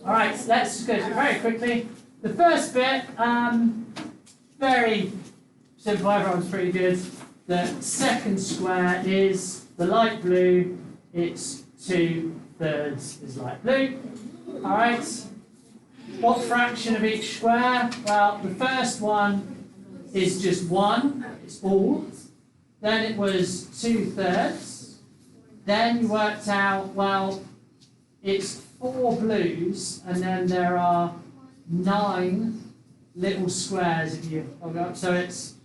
All right, let's just go through it very quickly. The first bit, very simple, everyone's pretty good. The second square is the light blue, it's 2/3 is light blue. All right, what fraction of each square? Well, the first one is just 1, it's all. Then it was 2/3. Then you worked out, well, it's 4 blues, and then there are 9 little squares if you hold up. So it's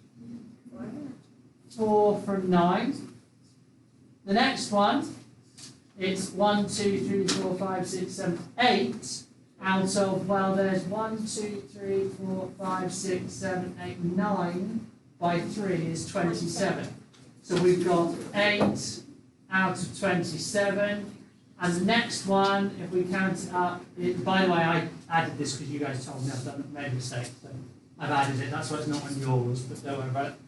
4 from 9. The next one, it's 1, 2, 3, 4, 5, 6, 7, 8 out of, well, there's 1, 2, 3, 4, 5, 6, 7, 8, 9 by 3 is 27. So we've got 8 out of 27. And the next one, if we count it up, by the way, I added this because you guys told me I've made a mistake, so I've added it. That's why it's not on yours, but don't worry about it.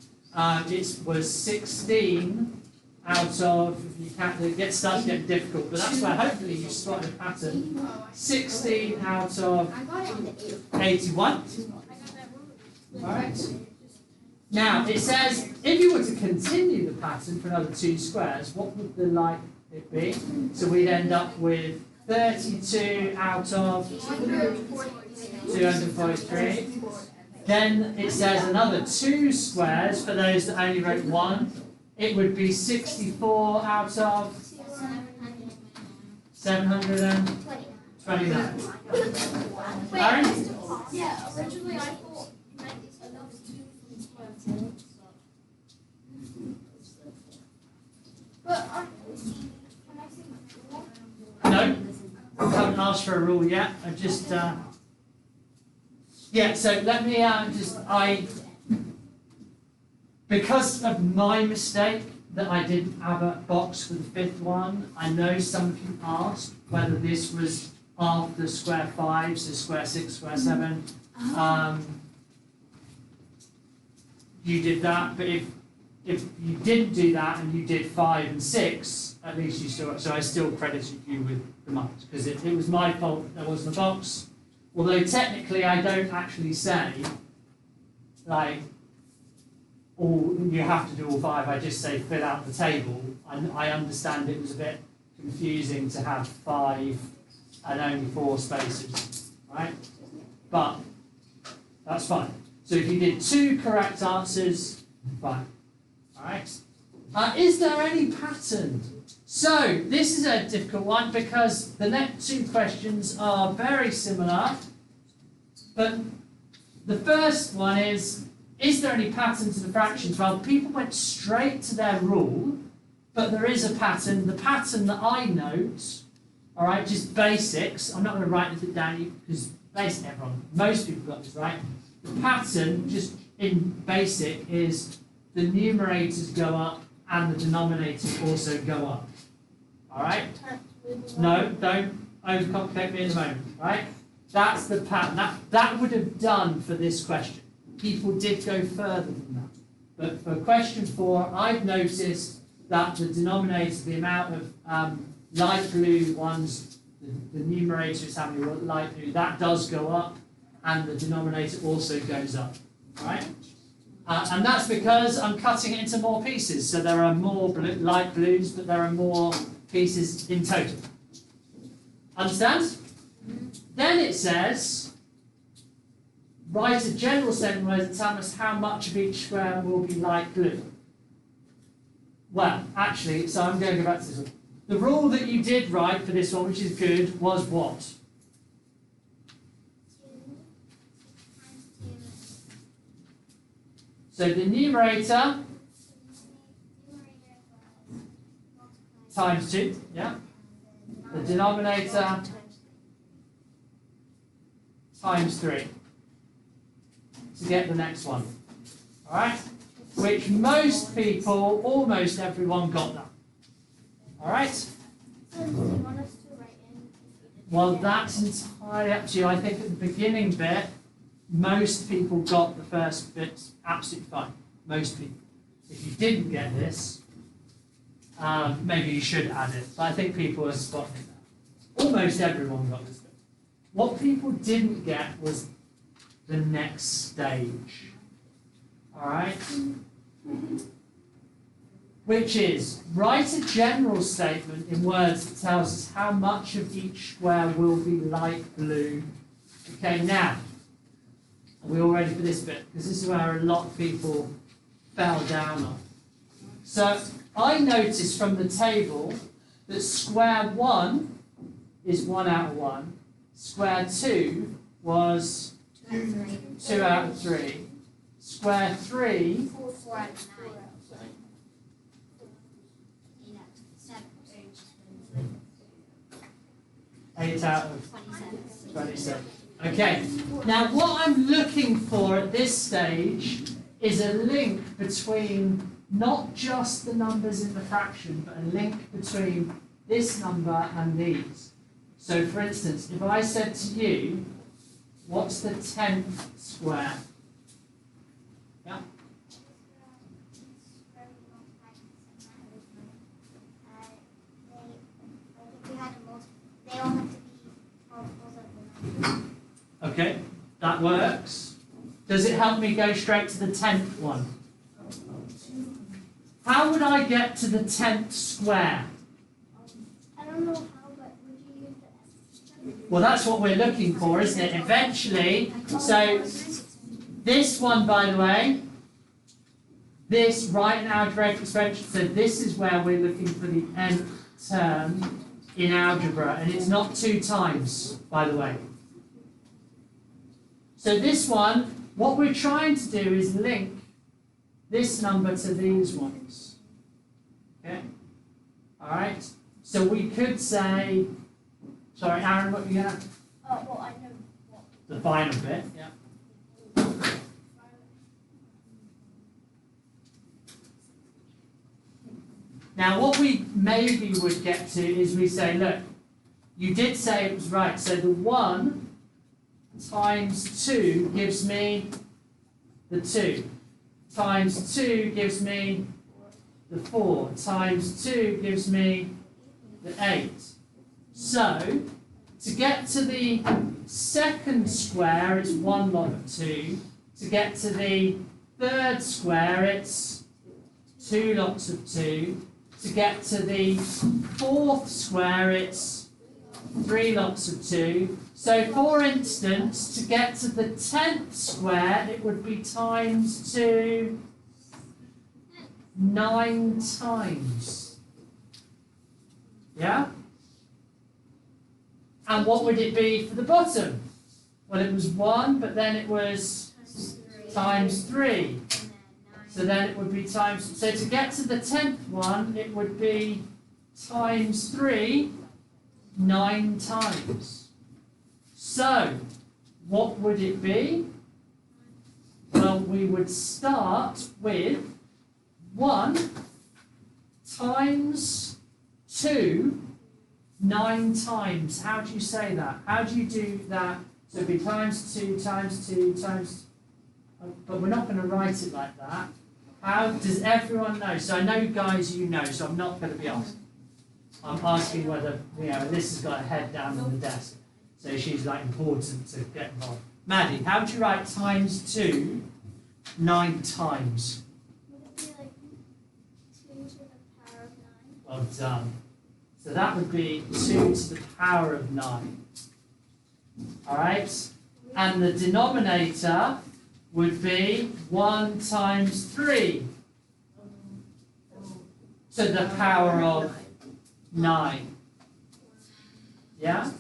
It was 16 out of, if you count, it starts to get difficult, but that's where hopefully you spotted a pattern. 16 out of 81. All right. Now, it says, if you were to continue the pattern for another 2 squares, what would the light it be? So we'd end up with 32 out of 243. Then it says another 2 squares for those that only wrote 1. It would be 64 out of 729. Aaron? Yeah, originally I thought you meant another 2 from square 4. But can I see my No, I haven't asked for a rule yet. I just, yeah, so let me because of my mistake that I didn't have a box for the 5th one, I know some of you asked whether this was after square 5, so square 6, square 7. You did that, but if you didn't do that and you did 5 and 6, at least you still, so I still credited you with the marks, because it was my fault that there wasn't a box. Although technically I don't actually say, like, you have to do all 5, I just say fill out the table. I understand it was a bit confusing to have 5 and only 4 spaces, right? But that's fine. So if you did 2 correct answers, fine. All right. Is there any pattern? So this is a difficult one because the next 2 questions are very similar. But the first one is there any pattern to the fractions? Well, people went straight to their rule, but there is a pattern. The pattern that I note, all right, just basics. I'm not going to write anything down because basically most people got this right. The pattern, just in basic, is the numerators go up and the denominators also go up. All right? No, don't overcomplicate me in a moment. Right? That's the pattern. That would have done for this question. People did go further than that. But for question 4, I've noticed that the denominator, the amount of light blue ones, the numerator is having light blue, that does go up, and the denominator also goes up. All right? And that's because I'm cutting it into more pieces. So there are more light blues, but there are more pieces in total. Understand? Then it says, write a general statement where it tells us how much of each square will be light blue. Well, actually, so I'm going to go back to this one. The rule that you did write for this one, which is good, was what? So the numerator times 2, yeah. The denominator times 3 to get the next one. All right? Which most people, almost everyone got that. All right? Well, that's entirely up to you. I think at the beginning bit, most people got the first bit absolutely fine. Most people. If you didn't get this, maybe you should add it. But I think people are spotting that. Almost everyone got this bit. What people didn't get was the next stage. Alright? Which is, write a general statement in words that tells us how much of each square will be light blue. Okay, now, are we all ready for this bit? Because this is where a lot of people fell down on. So, I noticed from the table that square 1 is 1 out of 1. Square 2 was 2 out of 3. Square 3 4 out of 9. 8 out of 27. Okay, now what I'm looking for at this stage is a link between not just the numbers in the fraction, but a link between this number and these. So for instance, if I said to you, what's the 10th square? Yeah? They all have to be multiples of the number. Okay, that works. Does it help me go straight to the 10th one? How would I get to the 10th square? I don't know how, but would you use the S? Well, that's what we're looking for, isn't it? Eventually, so this one, by the way, this right now algebraic expression, so this is where we're looking for the nth term in algebra, and it's not 2 times, by the way. So this one, what we're trying to do is link this number to these ones. Okay? Alright? So we could say, sorry, Aaron, what were you going to? Well, I know what. The final bit, yeah. Now, what we maybe would get to is we say, look, you did say it was right. So the 1 times 2 gives me the 2. Times 2 gives me the 4. Times 2 gives me the 8. So, to get to the second square, it's 1 log of 2. To get to the third square, it's 2 lots of 2. To get to the fourth square, it's 3 lots of 2. So, for instance, to get to the 10th square, it would be times 2, 9 times. Yeah? And what would it be for the bottom? Well, it was 1, but then it was times 3. So then it would be times, so to get to the 10th one, it would be times 3, 9 times. So, what would it be? Well, we would start with 1 times 2, 9 times. How do you say that? How do you do that? So it'd be times 2 times 2 times, but we're not going to write it like that. How does everyone know? So I know, guys, you know, so I'm not going to be asked. I'm asking whether, Alyssa's got her head down on the desk, so she's like important to get involved. Maddie, how do you write times 2, 9 times? Would it be like 2 to the power of 9? Well done. So that would be 2 to the power of 9. Alright? And the denominator would be 1 times 3 to the power of 9. Yeah?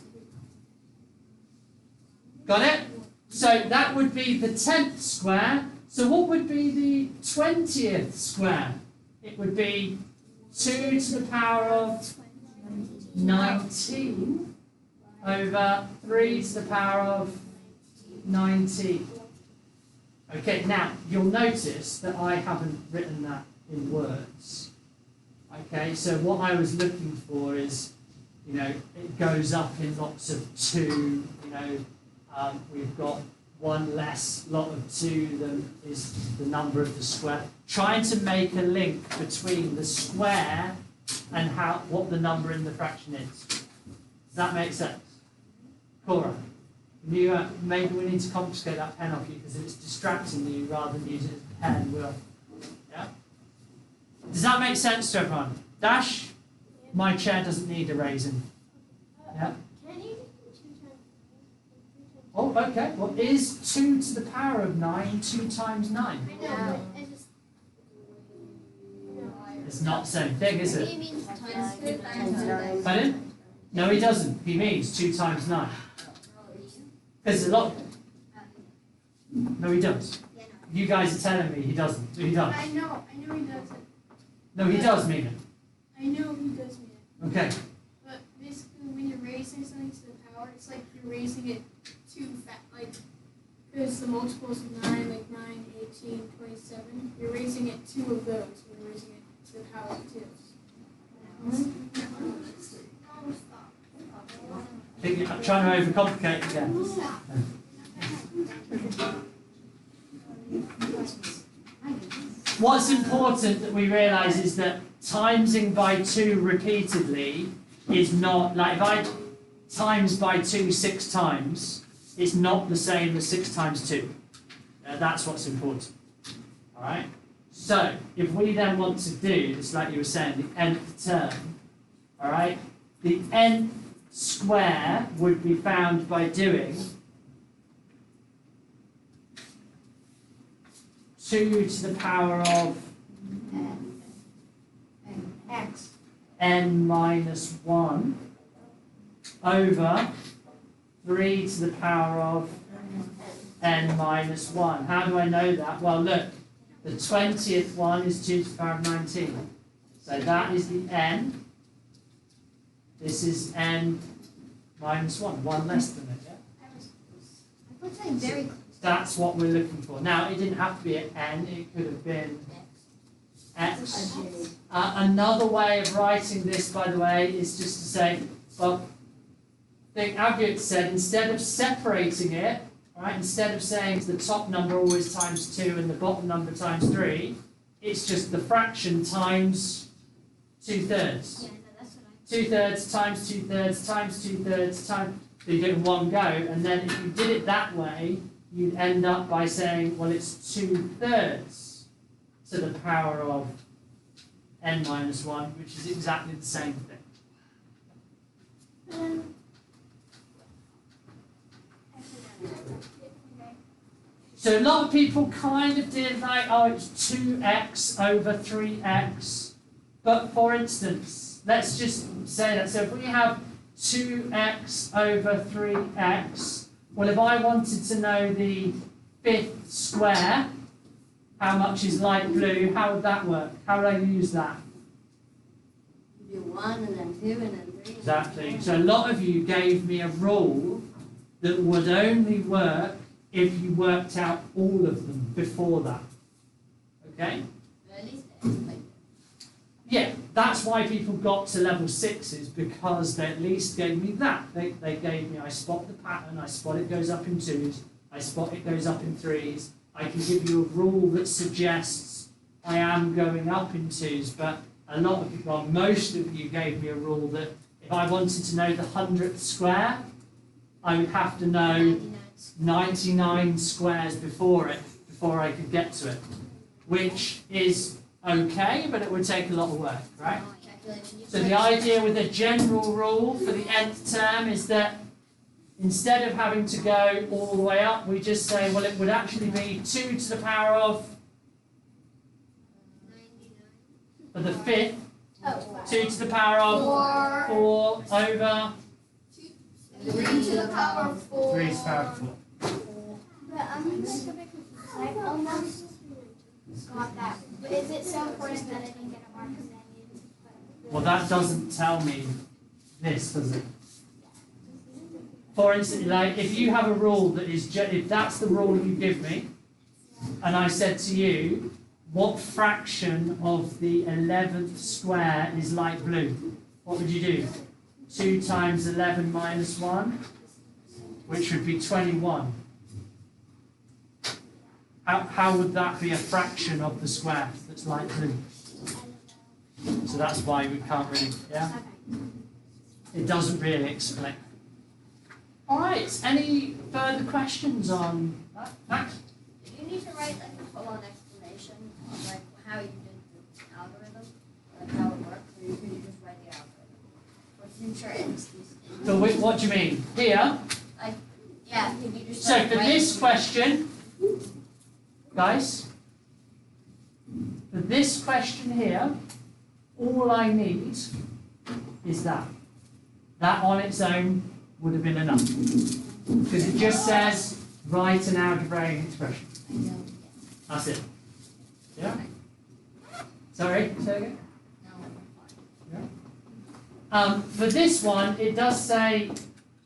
Got it? So that would be the 10th square. So what would be the 20th square? It would be 2 to the power of 19 over 3 to the power of 19. Okay, now you'll notice that I haven't written that in words. Okay, so what I was looking for is, it goes up in lots of 2, we've got 1 less lot of 2 than is the number of the square. Trying to make a link between the square and what the number in the fraction is. Does that make sense? Cora? You, maybe we need to confiscate that pen off you because it's distracting you rather than using it as a pen. Will. Yeah? Does that make sense to everyone? Dash, my chair doesn't need erasing. Yeah? Can you do 2 times 9? Oh, okay. Well, is 2 to the power of 9 2 times 9? I know, but I just... It's not the same thing, is it? He means times 2 times 9. Pardon? No, he doesn't. He means 2 times 9. There's a lot. No, he does. You guys are telling me he doesn't. He does. I know he doesn't. No, he does mean it. I know he does mean it. Okay. But basically, when you're raising something to the power, it's like you're raising it too fast. Like, because the multiples of 9, like 9, 18, 27, you're raising it 2 of those. You're raising it to the power of 2. I'm trying to overcomplicate it again. What's important that we realise is that timesing by 2 repeatedly is not, like if I times by 2 6 times, it's not the same as 6 times 2. That's what's important. Alright? So, if we then want to do, just like you were saying, the nth term, alright, the nth square would be found by doing 2 to the power of n minus 1 over 3 to the power of n minus 1. How do I know that? Well, look, the 20th one is 2 to the power of 19. So that is the n. This is n minus 1, 1 less than it, yeah? I put something very close. That's what we're looking for. Now, it didn't have to be an n, it could have been x. Another way of writing this, by the way, is just to say, well, I think Aviot said, instead of separating it, right, instead of saying the top number always times 2 and the bottom number times 3, it's just the fraction times 2/3. 2/3 times 2/3 times 2/3 times, so you do it in one go, and then if you did it that way, you'd end up by saying, well, it's 2/3 to the power of n minus 1, which is exactly the same thing. So a lot of people kind of did like, oh, it's 2x over 3x, but for instance, let's just say that. So if we have 2x over 3x, well, if I wanted to know the 5th square, how much is light blue, how would that work? How would I use that? You do 1 and then 2 and then 3. Exactly. So a lot of you gave me a rule that would only work if you worked out all of them before that. Okay? At least it's Yeah, that's why people got to level 6s, because they at least gave me that. They gave me, I spot the pattern, I spot it goes up in 2s, I spot it goes up in 3s. I can give you a rule that suggests I am going up in 2s, but a lot of you, well, most of you gave me a rule that if I wanted to know the 100th square, I would have to know 99 squares before it, before I could get to it, which is okay, but it would take a lot of work, right? So the idea with a general rule for the nth term is that instead of having to go all the way up, we just say, well, it would actually be 2 to the power of, for the 5th, 2 to the power of 4 over 3 to the power of 4. 3 to the power of 4. But I'm like a bit confused. I almost got that. But is it so important that I didn't get a mark because I needed to put... Well, that doesn't tell me this, does it? For instance, like if you have a rule that is, if that's the rule you give me, and I said to you, what fraction of the 11th square is light blue? What would you do? 2 times 11 minus 1, which would be 21. How would that be a fraction of the square that's light blue? So that's why we can't really, yeah? It doesn't really explain. Alright, Right, any further questions on that? Max? Do you need to write like a full-on explanation of like how you did the algorithm, like how it works, or you can just write the algorithm for future entities? So what do you mean? Here, Like, yeah, could you just so like, for write this question, guys, for this question here, all I need is that. That on its own would have been enough. Because it just says, write an algebraic expression. That's it. Yeah? Sorry, say again? For this one, it does say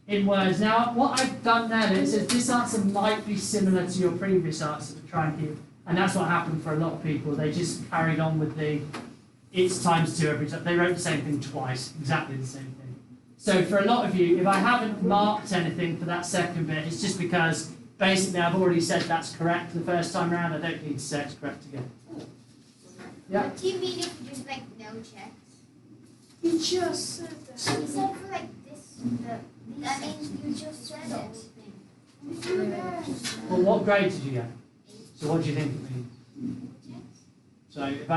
in words. Now, what I've done there, it says this answer might be similar to your previous answer to try and keep, and that's what happened for a lot of people. They just carried on with the it's times 2 every time. They wrote the same thing twice, exactly the same thing. So for a lot of you, if I haven't marked anything for that second bit, it's just because basically I've already said that's correct the first time around. I don't need to say it's correct again. Yeah? What do you mean if you just like no checks? You just said that. You said for like this, that means you just said it. Well, what grade did you get? So what do you think it means? So if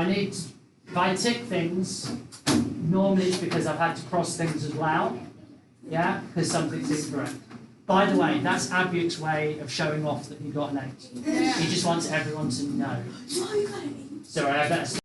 I tick things, normally it's because I've had to cross things as well. Yeah? Because something's incorrect. By the way, that's Abuyuk's way of showing off that he got an 8. He just wants everyone to know. Oh, you got an 8. Sorry, I better